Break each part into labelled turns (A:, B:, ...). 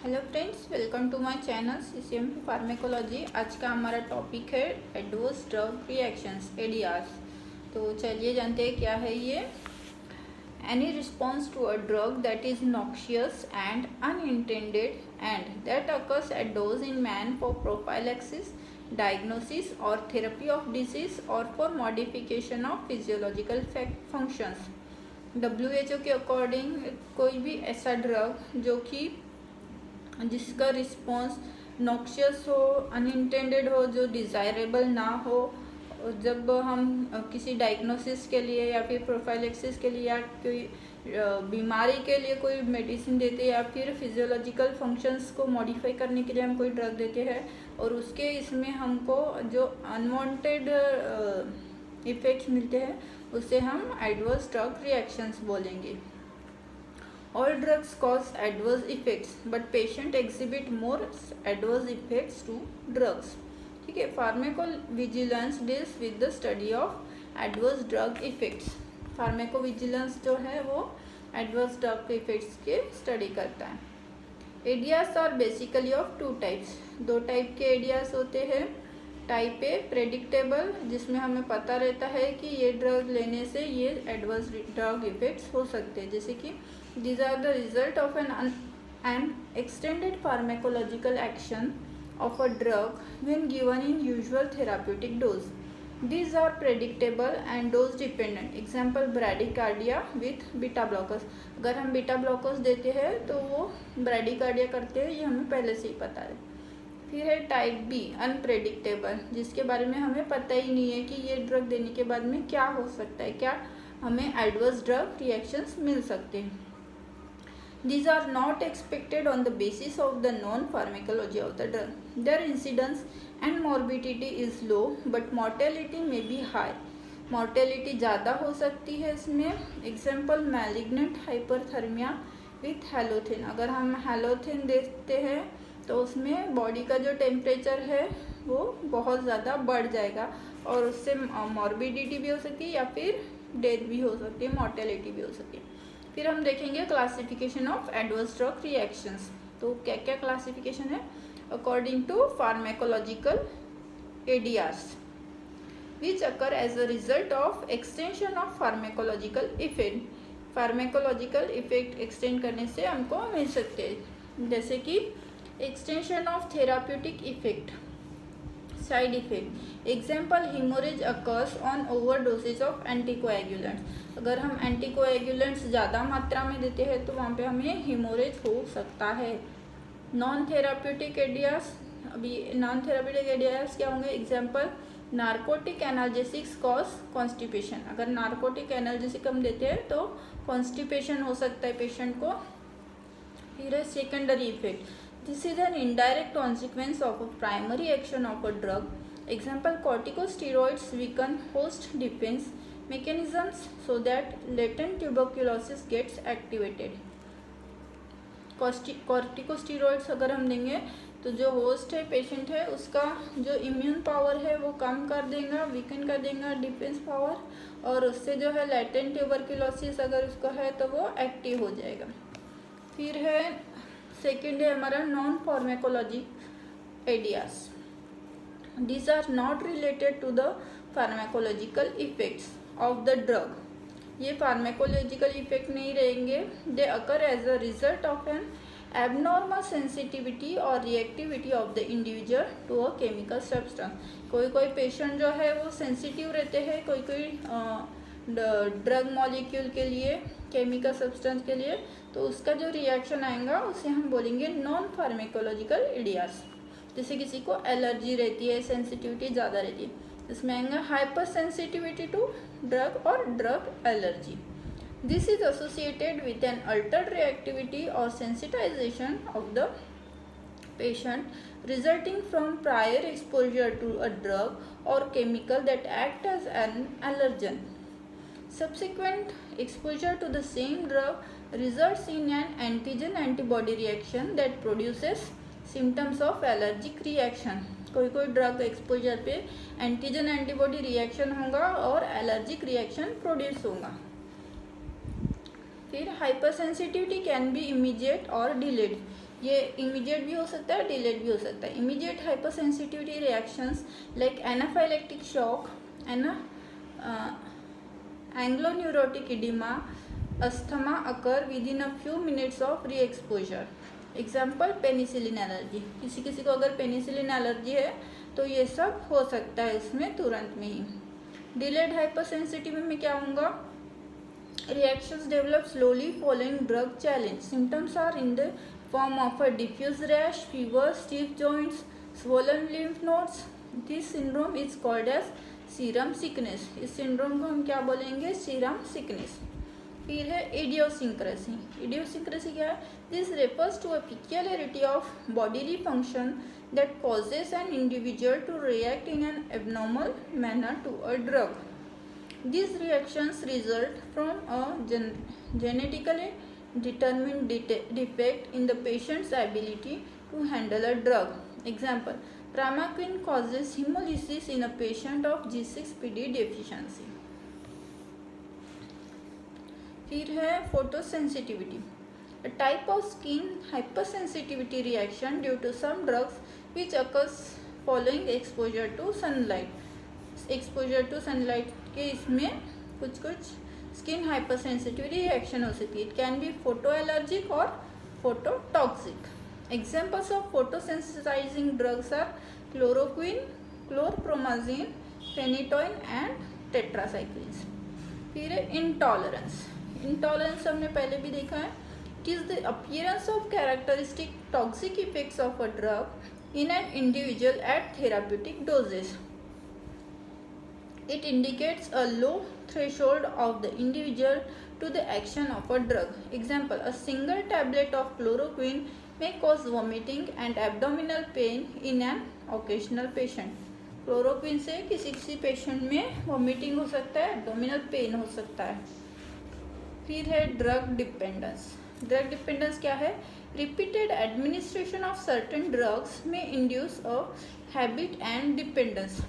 A: Hello friends, welcome to my channel CCMP pharmacology. आज का हमारा टॉपिक है एडवर्स ड्रग रिएक्शंस एडीआरस। तो चलिए जानते हैं क्या है ये। Any response to a drug that is noxious and unintended and that occurs at dose in man for prophylaxis, diagnosis or therapy of disease or for modification of physiological functions. WHO के according कोई भी ऐसा drug जो कि जिसका response noxious हो, unintended हो, जो डिज़ायरेबल ना हो, जब हम किसी डायग्नोसिस के लिए या फिर प्रोफाइलेक्सिस के लिए या कोई बीमारी के लिए कोई मेडिसिन देते हैं या फिर फिजियोलॉजिकल फंक्शंस को मॉडिफाई करने के लिए हम कोई ड्रग देते हैं और उसके इसमें हमको जो अनवांटेड इफ़ेक्ट्स मिलते हैं उसे हम एडवर्स ड्रग रिएक्शंस बोलेंगे। All drugs cause adverse effects, but patient exhibit more adverse effects to drugs. ठीक है, pharmacovigilance deals with the study of adverse drug effects. Pharmacovigilance जो है वो एडवर्स ड्रग इफेक्ट्स के स्टडी करता है। ADRs are basically of two types. दो type के एडियास होते हैं। टाइप ए प्रेडिक्टेबल, जिसमें हमें पता रहता है कि ये ड्रग लेने से ये एडवर्स ड्रग इफेक्ट्स हो सकते हैं, जैसे कि these are the result of an extended pharmacological action of a drug when given in usual therapeutic dose. These are predictable and dose dependent. Example bradycardia with beta blockers. अगर हम beta blockers देते हैं तो वो bradycardia करते हैं, ये हमें पहले से ही पता है। फिर है टाइप बी अनप्रेडिक्टेबल, जिसके बारे में हमें पता ही नहीं है कि ये ड्रग देने के बाद में क्या हो सकता है, क्या हमें एडवर्स ड्रग रिएक्शंस मिल सकते हैं। These are not expected on the basis of the known pharmacology of the drug. Their incidence and morbidity is low, but mortality may be high. Mortality ज़्यादा हो सकती है इसमें। Example malignant hyperthermia with halothane. अगर हम halothane देते हैं तो उसमें बॉडी का जो टेम्परेचर है वो बहुत ज़्यादा बढ़ जाएगा और उससे मॉर्बिडिटी भी हो सकती है या फिर डेथ भी हो सकती है, मॉर्टेलिटी भी हो सकती है। फिर हम देखेंगे classification of adverse drug reactions. तो क्या क्या क्लासिफिकेशन है according to pharmacological ADRs, which occur as a result of extension of pharmacological effect. Pharmacological effect extend करने से हमको मिल सकते हैं, जैसे कि extension of therapeutic effect, side effect. Example haemorrhage occurs on over dosage of anticoagulants. अगर हम एंटीकोएगुलेंट्स ज़्यादा मात्रा में देते हैं तो वहाँ पे हमें हेमोरेज हो सकता है। नॉन थेराप्यूटिक एडियास, अभी नॉन थेराप्यूटिक एडियास क्या होंगे? Example narcotic analgesics cause constipation. अगर नार्कोटिक एनाल्जेसिक हम देते हैं तो कॉन्स्टिपेशन हो सकता है पेशेंट को। फिर है secondary effect, this is an indirect consequence of a primary action of a drug. Example corticosteroids weaken host defense mechanisms so that latent tuberculosis gets activated. corticosteroids अगर हम देंगे तो जो होस्ट है, पेशेंट है, उसका जो इम्यून पावर है वो कम कर देगा, वीकन कर देगा डिफेंस पावर, और उससे जो है लेटेंट ट्यूबरक्यूलोसिस अगर उसका है तो वो एक्टिव हो जाएगा। फिर है सेकेंड है हमारा non pharmacology एडियास। These are not related to the pharmacological effects of the drug. ये फार्मेकोलॉजिकल इफेक्ट नहीं रहेंगे। They occur as a result of an abnormal sensitivity और reactivity of the individual to a chemical substance. कोई कोई patient जो है वो sensitive रहते हैं कोई कोई ड्रग मॉलिक्यूल के लिए, केमिकल सब्सटेंस के लिए, तो उसका जो रिएक्शन आएगा उसे हम बोलेंगे नॉन फार्मेकोलॉजिकल एडियास। जैसे किसी को एलर्जी रहती है, सेंसिटिविटी ज़्यादा रहती है, इसमें आएंगे हाइपर सेंसिटिविटी टू ड्रग और drug allergy. This is associated with an altered reactivity और sensitisation of the patient resulting from prior exposure to a drug और chemical that act as an allergen. Subsequent exposure to the same drug results in an antigen-antibody reaction that produces symptoms of allergic reaction. कोई कोई drug exposure पे antigen antibody reaction होगा और allergic reaction produce होगा। फिर hyper sensitivity can be immediate और delayed. ये immediate भी हो सकता है, डिलेड भी हो सकता है। Immediate hyper sensitivity reactions like anaphylactic shock, angioneurotic oedema, asthma occur within a few minutes of re exposure. Example penicillin allergy, किसी किसी को अगर पेनिसिलिन एलर्जी है तो ये सब हो सकता है इसमें तुरंत में ही। डिलेड हाइपर सेंसिटिविटी में क्या होगा, reactions develop slowly following drug challenge. Symptoms are in the form of a diffuse rash, fever, stiff joints, swollen lymph nodes. This syndrome is called as serum sickness. इस syndrome को हम क्या बोलेंगे, serum sickness. फिर है idiosyncrasy. Idiosyncrasy क्या है? This refers to a peculiarity of bodily function that causes an individual to react in an abnormal manner to a drug. These reactions result from a genetically determined defect in the patient's ability to handle a drug. Example, Primaquine causes hemolysis in a patient of G6PD deficiency. फिर है photosensitivity, a type of skin hypersensitivity reaction due to some drugs which occurs following exposure to sunlight. Exposure to sunlight के इसमें कुछ skin hyper sensitivity reaction हो सकती है. It can be photo allergic और phototoxic. Examples of photosensitising drugs are chloroquine, chlorpromazine, phenytoin and tetracyclines. फिर है intolerance. Intolerance हमने पहले भी देखा है. It is the appearance of characteristic toxic effects of a drug in an individual at therapeutic doses. It indicates a low threshold of the individual to the action of a drug. Example, a single tablet of chloroquine may cause vomiting and abdominal pain in an occasional patient. Chloroquine से किसी patient में vomiting हो सकता है, abdominal pain हो सकता है. फिर है ड्रग डिपेंडेंस. ड्रग डिपेंडेंस क्या है? Repeated administration of certain drugs may induce a habit and dependence.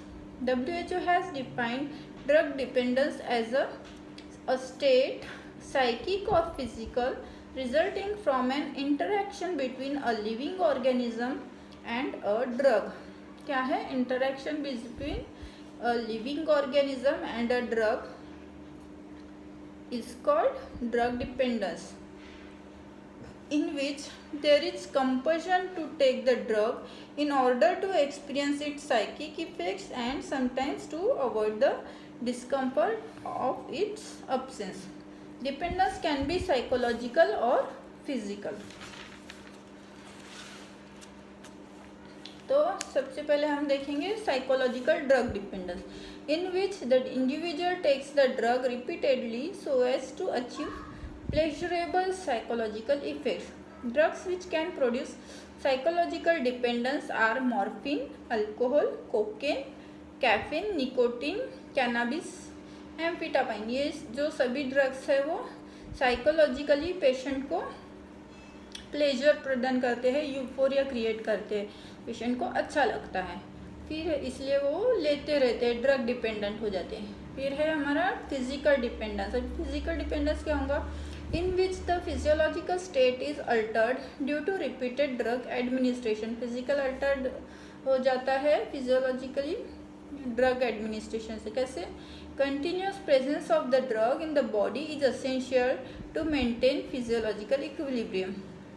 A: WHO has defined drug dependence as a state, psychic or physical, resulting from an interaction between a living organism and a drug. क्या है? Interaction between a living organism and a drug is called drug dependence, in which there is compulsion to take the drug in order to experience its psychic effects and sometimes to avoid the discomfort of its absence. Dependence can be psychological or physical. तो सबसे पहले हम देखेंगे psychological drug dependence, in which the individual takes the drug repeatedly so as to achieve pleasurable psychological effects. Drugs which can produce psychological dependence are morphine, alcohol, cocaine, caffeine, nicotine, cannabis, amphetamine. ये जो सभी drugs है वो psychologically patient को pleasure प्रदान करते हैं, euphoria create करते हैं, पेशेंट को अच्छा लगता है. फिर इसलिए वो लेते रहते हैं, ड्रग डिपेंडेंट हो जाते हैं. फिर है हमारा फिजिकल डिपेंडेंस. अब फिजिकल डिपेंडेंस क्या होगा? In which the physiological state is altered due to repeated drug administration. Physical altered हो जाता है physiologically drug administration से. कैसे? Continuous presence of the drug in the body is essential to maintain physiological equilibrium.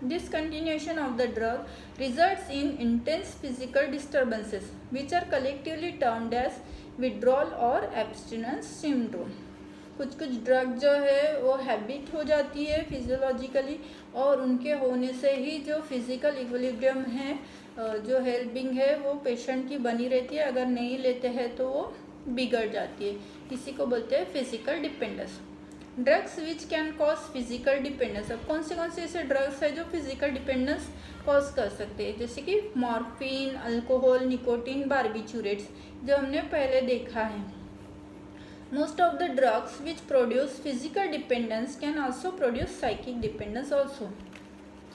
A: Discontinuation of the drug results in intense physical disturbances which are collectively termed as withdrawal or abstinence syndrome. कुछ drug जो है वो habit हो जाती है physiologically, और उनके होने से ही जो फिज़िकल इक्विलिब्रियम है, जो हेल्थ बीइंग है वो पेशेंट की बनी रहती है. अगर नहीं लेते हैं तो वो बिगड़ जाती है. इसी को बोलते हैं physical dependence. Drugs which can cause physical dependence. अब कौन से ऐसे ड्रग्स है जो फिजिकल डिपेंडेंस कॉज कर सकते हैं? जैसे कि मॉर्फिन, अल्कोहल, निकोटीन, बार्बिचूरेट्स, जो हमने पहले देखा है. Most of the drugs which produce physical dependence can also produce psychic dependence also.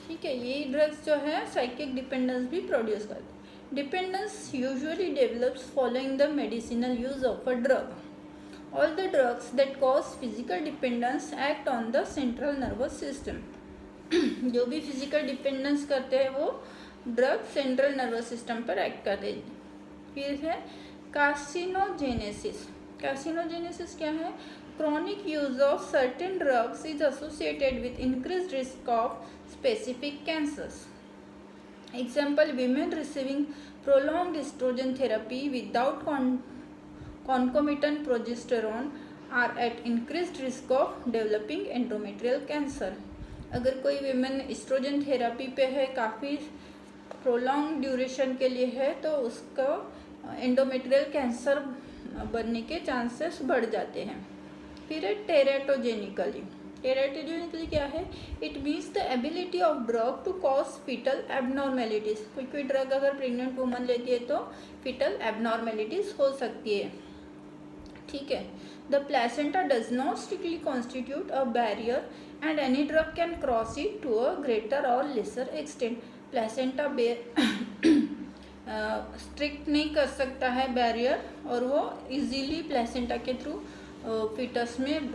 A: ठीक है, ये ड्रग्स जो है साइकिक डिपेंडेंस भी प्रोड्यूस करते हैं. Dependence usually develops following the medicinal use of a drug. All the drugs that cause physical dependence act on the central nervous system. जो भी फिजिकल डिपेंडेंस करते हैं वो ड्रग सेंट्रल नर्वस सिस्टम पर act करते हैं। फिर है कार्सिनोजेनेसिस। कार्सिनोजेनेसिस क्या है? Chronic use of certain drugs is associated with increased risk of specific cancers. Example, women receiving prolonged estrogen therapy without concomitant progesterone are at increased risk of developing endometrial cancer। अगर कोई women oestrogen therapy पे है, काफ़ी prolong duration के लिए है, तो उसको एंडोमेट्रियल कैंसर बनने के चांसेस बढ़ जाते हैं। फिर है टेरेटोजेनिकली। टेरेटोजेनिकली क्या है? It means the ability of drug to cause foetal abnormalities. कोई ड्रग अगर प्रेग्नेंट वुमन लेती है तो फीटल एबनॉर्मेलिटीज हो सकती है। ठीक है। The placenta does not strictly constitute a barrier and any drug can cross it to a greater or lesser extent. Placenta strict नहीं कर सकता है बैरियर, और वो इजीली प्लेसेंटा के थ्रू फीटस में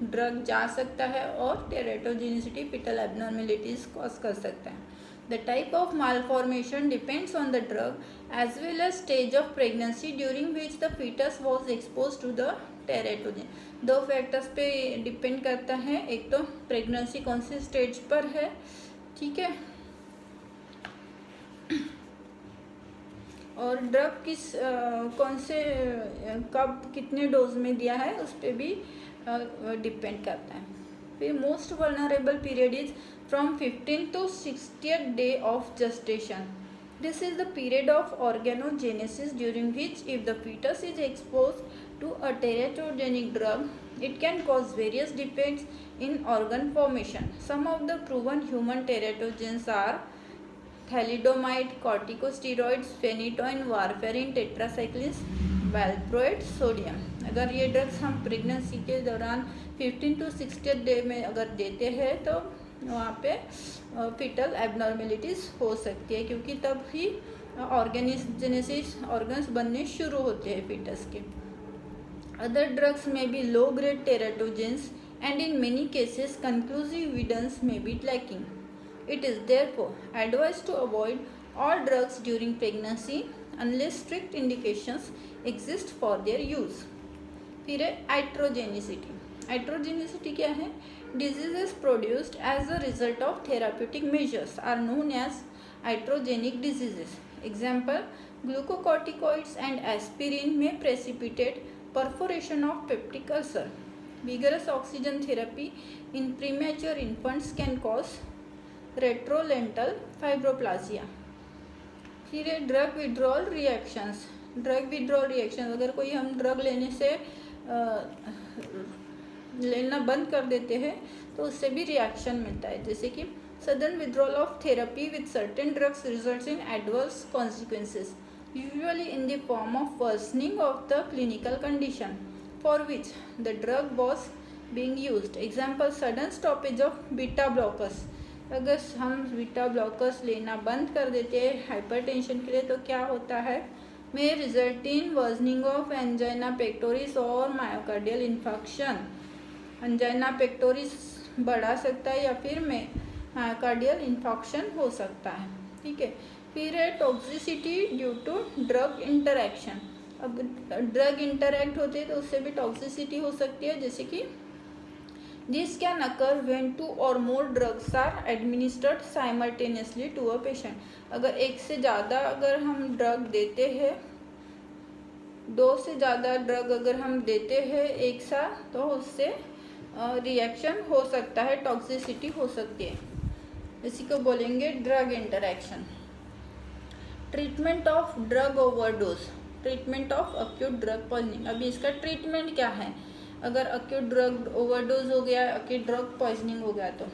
A: ड्रग जा सकता है और टेरेटोजेनिसिटी फीटल एबनॉर्मेलिटीज कॉज कर सकता है। The type of malformation depends on the drug as well as stage of pregnancy during which the foetus was expose to the teratogen. दो फैक्टर्स पे डिपेंड करता है, एक तो प्रेगनेंसी कौन से स्टेज पर है, ठीक है, और ड्रग किस कौन से कब कितने डोज में दिया है उस पर भी डिपेंड करता है। फिर most vulnerable period is from 15 to 60th day of gestation. This is the period of organogenesis during which if the fetus is exposed to a teratogenic drug, it can cause various defects in organ formation. Some of the proven human teratogens are thalidomide, corticosteroids, phenytoin, warfarin, tetracyclines, valproate, sodium. अगर ये drugs हम pregnancy के दौरान 15 to 60th day में अगर देते हैं तो वहाँ पे फीटल एबनॉर्मेलिटीज़ हो सकती है, क्योंकि तब ही ऑर्गेनिजेनेसिस ऑर्गन्स बनने शुरू होते हैं फीटस के। Other drugs may be low grade teratogens and in many cases conclusive evidence may be lacking. It is therefore advised to avoid all drugs during pregnancy unless strict indications exist for their use. फिर है आइट्रोजेनिसिटी। आइट्रोजेनिसिटी क्या है? Diseases produced as a result of therapeutic measures are known as iatrogenic diseases. Example, glucocorticoids and aspirin may precipitate perforation of peptic ulcer. Vigorous oxygen therapy in premature infants can cause रेट्रोलेंटल फाइब्रोप्लाजिया। फिर है drug withdrawal reactions. Drug withdrawal reaction, अगर कोई हम drug लेने से लेना बंद कर देते हैं तो उससे भी रिएक्शन मिलता है, जैसे कि sudden withdrawal of therapy with certain drugs results in adverse consequences usually in the form of worsening of the clinical condition for which the drug was being used. Example, sudden stoppage of beta blockers. अगर हम beta blockers लेना बंद कर देते हैं hypertension के लिए तो क्या होता है? में result in versioning of angina pectoris और मायोकार्डियल इन्फेक्शन। एंजाइना पेक्टोरिस बढ़ा सकता है या फिर में मायोकार्डियल इन्फेक्शन हो सकता है। ठीक है। फिर है toxicity due to drug interaction. अब ड्रग इंटरैक्ट होते हैं तो उससे भी टॉक्सिसिटी हो सकती है, जैसे कि This can occur when 2 or more drugs are administered simultaneously to a patient. अगर एक से ज़्यादा अगर हम ड्रग देते हैं, 2 से ज़्यादा ड्रग अगर हम देते हैं एक साथ, तो उससे रिएक्शन हो सकता है, टॉक्सिसिटी हो सकती है। इसी को बोलेंगे drug interaction. Treatment of drug overdose. Treatment of acute drug poisoning. अभी इसका ट्रीटमेंट क्या है? अगर अक्यूट ड्रग ओवरडोज हो गया, अक्यूट ड्रग पॉइजनिंग हो गया, तो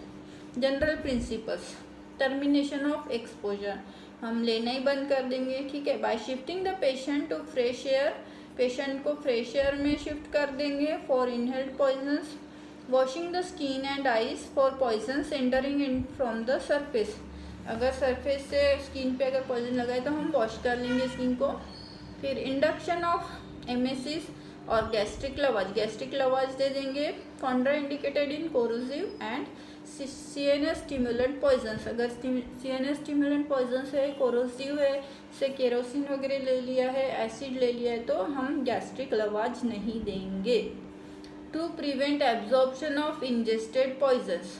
A: general principles, termination of exposure, हम लेना ही बंद कर देंगे। ठीक है। By shifting the patient to fresh air, patient को फ्रेश एयर में शिफ्ट कर देंगे for inhaled poisons. Washing the skin and eyes for poisons entering in from the surface. अगर सरफेस से स्किन पे अगर पॉइजन लगाए तो हम वॉश कर लेंगे स्किन को। फिर इंडक्शन ऑफ एमेसिस और गैस्ट्रिक लवाज। गैस्ट्रिक लवाज दे देंगे, contra indicated in corrosive and CNS stimulant poisons, अगर CNS स्टिमुलेंट पॉइजन्स है, कोरोसिव है, से केरोसिन वगैरह ले लिया है, एसिड ले लिया है, तो हम गैस्ट्रिक लवाज नहीं देंगे। To prevent absorption of ingested poisons,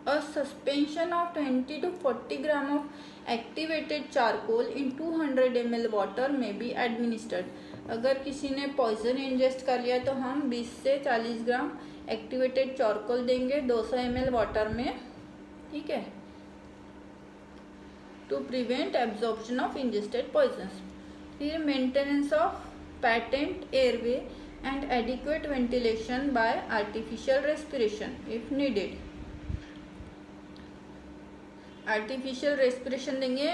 A: a suspension of 20 to 40 gram of activated charcoal in 200 ml water may be administered। अगर किसी ने पॉइजन इंजेस्ट कर लिया तो हम 20 से 40 ग्राम एक्टिवेटेड चारकोल देंगे 200 ml वाटर में, ठीक है, to prevent absorption of ingested poisons. फिर maintenance of patent airway and adequate ventilation by artificial respiration if needed. Artificial respiration देंगे,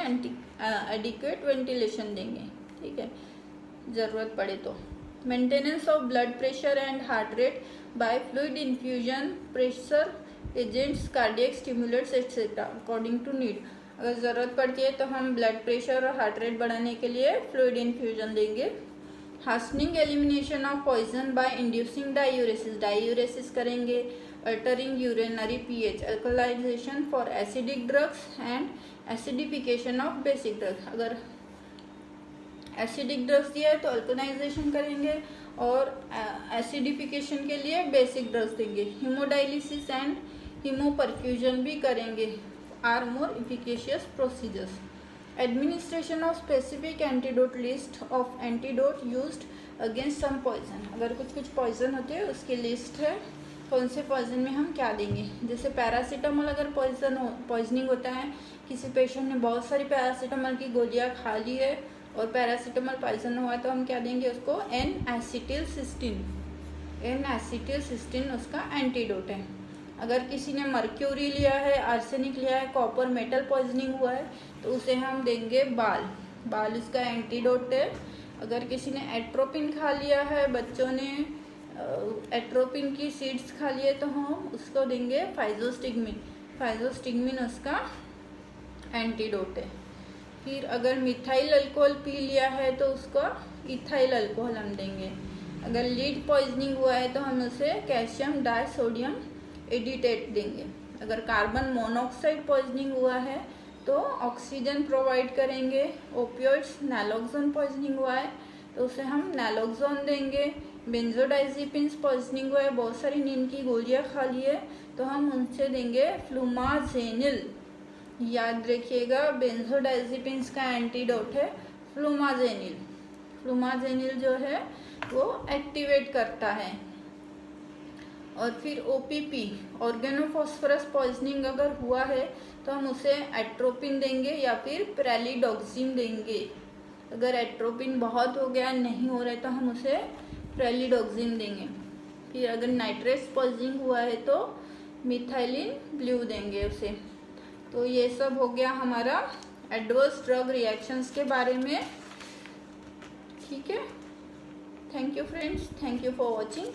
A: एडिक्वेट वेंटिलेशन देंगे, ठीक है, ज़रूरत पड़े तो। Maintenance of blood pressure and heart rate by fluid infusion, pressure agents, cardiac stimulants et cetera according to need. अगर ज़रूरत पड़ती है तो हम ब्लड प्रेशर और हार्ट रेट बढ़ाने के लिए फ्लूइड इन्फ्यूजन देंगे। हास्टनिंग elimination of poison by inducing diuresis, diuresis करेंगे। Altering urinary pH, alkalinization for acidic drugs and acidification of basic drugs. अगर एसिडिक ड्रग्स दिया है तो अल्कलाइजेशन करेंगे और एसिडिफिकेशन के लिए बेसिक ड्रग्स देंगे। हीमोडायलिसिस एंड हीमोपरफ्यूजन भी करेंगे, are more efficacious procedures. Administration of specific antidote, list of antidote used against some poison, अगर कुछ पॉइजन होते हैं उसकी लिस्ट है, कौन से पॉइजन में हम क्या देंगे। जैसे पैरासीटामोल, अगर पॉइजनिंग होता है, किसी पेशेंट ने बहुत सारी पैरासीटामोल की गोलियां खा ली है और पैरासीटामोल पॉइजन हुआ तो हम क्या देंगे उसको, N-एसिटिलसिस्टीन, N-एसिटिलसिस्टीन उसका एंटीडोट है। अगर किसी ने मर्क्यूरी लिया है, आर्सेनिक लिया है, कॉपर मेटल पॉइजनिंग हुआ है तो उसे हम देंगे बाल उसका एंटीडोट है। अगर किसी ने एट्रोपिन खा लिया है, बच्चों ने एट्रोपिन की सीड्स खा लिए तो हम उसको देंगे फाइजोस्टिगमिन उसका एंटीडोट है। फिर अगर मिथाइल अल्कोहल पी लिया है तो उसका इथाइल अल्कोहल हम देंगे। अगर लीड पॉइजनिंग हुआ है तो हम उसे कैल्शियम डाइसोडियम एडिटेट देंगे। अगर कार्बन मोनोऑक्साइड पॉइजनिंग हुआ है तो ऑक्सीजन प्रोवाइड करेंगे। ओपियोइड्स, नैलोक्सोन पॉइजनिंग हुआ है तो उसे हम नैलोक्सोन देंगे। बेंजोडाइजिपिन्स पॉइजनिंग हुआ है, बहुत सारी नींद की गोलियां खा ली है तो हम उनसे देंगे फ्लूमाजेनिल। याद रखिएगा, बेंजोडाइजिपिन्स का एंटीडोट है फ्लूमाजेनिल। फ्लूमाजेनिल जो है वो एक्टिवेट करता है। और फिर OPP, ऑर्गेनोफॉस्फोरस पॉइजनिंग अगर हुआ है तो हम उसे एट्रोपिन देंगे या फिर प्रेलिडॉक्सिन देंगे। अगर एट्रोपिन बहुत हो गया, नहीं हो रहा है, तो हम उसे प्रेलिडॉक्सिन देंगे। फिर अगर नाइट्रेस पॉइजनिंग हुआ है तो मिथाइलिन ब्लू देंगे उसे। तो ये सब हो गया हमारा एडवर्स ड्रग रिएक्शंस के बारे में, ठीक है। Thank you friends, thank you for watching.